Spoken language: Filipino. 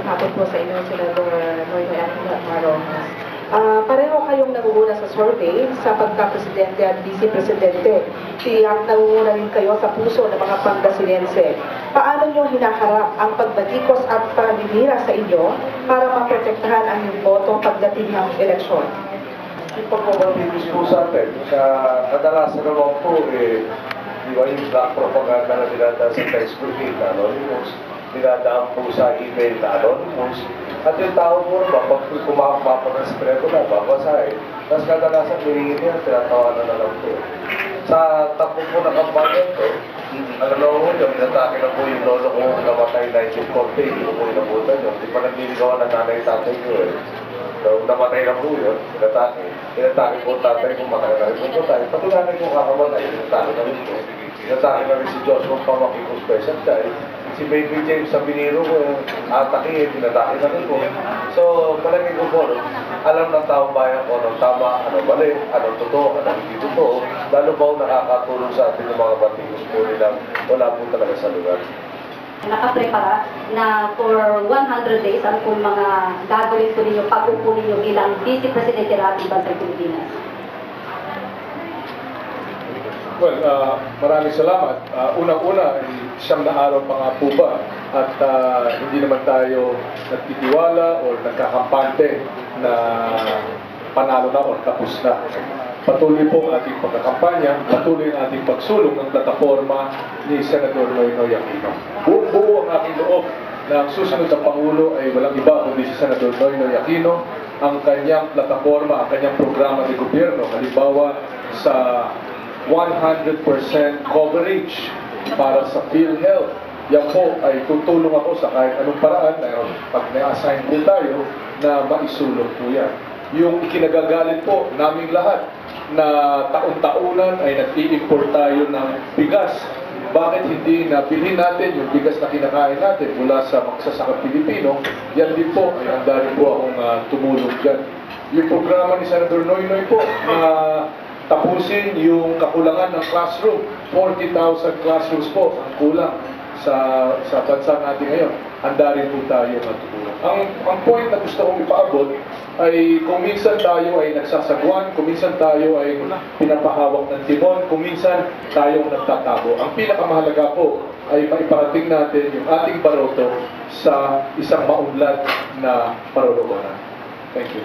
hapon po sa inyo, Senador Noynoy Aquino at Marojas. Pareho kayong nangunguna sa survey sa pagka-presidente at vice-presidente. Tiyak nangunguna rin kayo sa puso ng mga Pangasinense. Paano nyo hinaharap ang pagbatikos at paninira sa inyo para maprotektahan ang inyong boto pagdating ng eleksyon? Ito po mabibis po sa atin. Sa kadalasan naman po, di ba yung black propaganda na dinadaan sa Facebook na anonymous, dinadaan po sa email na anonymous, at yung tao po naman, pag kumakapapa ng sekreto na, babasahin. Tapos kadalasan, hiringin niya, tinatawanan na lang po. Sa takbo po na kampanya ito, alam mo po yung inatake na po yung lolo ko namatay 1940, yung po yung nabutan yun. Di pa nagliligawan ng nanay-tatay ko eh. So, namatay na po yun, inatake po tatay kung matagal na rin po tayo. Pati nanay ko kakamatay, inatake na rin po. Inatake na rin si Joshua Pamaki ko special child. Si Baby James sa biniro ko, atake, inatake na rin po. So, palagay ko po, alam ng taong bayan ko anong tama, anong mali, anong totoo, anong hindi totoo. Lalo ba nakakatulong sa atin yung mga batikos po nilang wala po talaga sa lugar. Nakaprepara na for 100 days ang kung mga gagawin po ninyo pag-upo ninyo bilang Vice Presidente ng ating bansang Pilipinas. Well, maraming salamat. Unang-una, siyam na araw pa nga po ba at hindi naman tayo nagtitiwala o nagkakampante na panalo na o tapos na. Patuloy po ang ating pagkakampanya, patuloy ang ating pagsulong ng plataforma ni Senador Noynoy Aquino. Buo ang aking loob na ang susunod na Pangulo ay walang iba kundi si Senador Noynoy Aquino. Ang kanyang plataforma, ang kanyang programa de gobyerno, halimbawa sa 100% coverage para sa PhilHealth. Yan po ay tutulong ako sa kahit anong paraan na pag na-assign po tayo na maisulong po yan. Yung ikinagagalit po naming lahat na taon-taunan ay nag-i-import tayo ng bigas. Bakit hindi nabilhin natin yung bigas na kinakain natin mula sa magsasaka Pilipino? Yan din po ay handa rin po akong tumulong dyan. Yung programa ni Senador Noynoy po na tapusin yung kakulangan ng classroom. 40,000 classrooms po ang kulang sa bansa natin ngayon. Handa rin po tayo matutulong. Ang point na gusto kong ipaabot ay kung minsan tayo ay nagsasagwan, kung minsan tayo ay pinapahawak ng timon, kung minsan tayo nagtatago. Ang pinakamahalaga po ay maiparating natin yung ating baroto sa isang maunlad na parolokonan. Thank you.